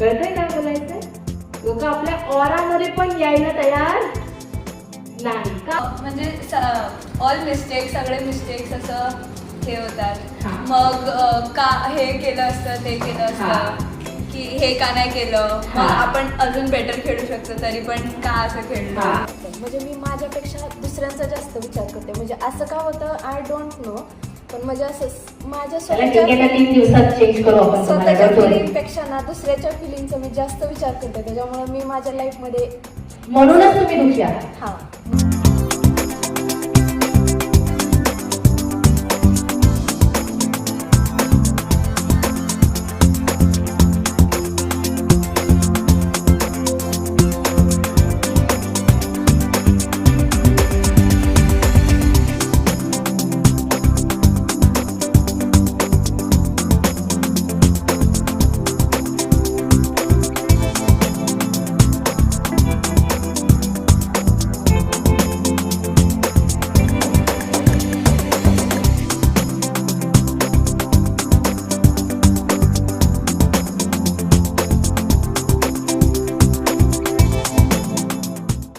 कळतंय काय बोलायचंय? लोक आपल्या ऑरामध्ये पण यायला तयार नाही का? म्हणजे ऑल मिस्टेक, सगळे मिस्टेक्स असं हे होतात. हा. मग का हे केलं असतं, ते केलं हा. असतं, की हे का नाही केलं, हा. मग आपण अजून बेटर खेळू शकतो, तरी पण का असं खेळलो. हा. म्हणजे मी माझ्यापेक्षा दुसऱ्यांचा जास्त विचार करते. म्हणजे असं का होतं आय डोंट नो, पण म्हणजे असं माझ्या त्याला क्रिकेटला 3 दिवसात चेंज करू आपण तुम्हाला. स्वतःच्या don't worry. फिलिंगपेक्षा ना दुसऱ्याच्या फिलिंगचा मी जास्त विचार करते. त्याच्यामुळे मी माझ्या लाईफमध्ये म्हणूनच तुम्ही दुखी आहात. हा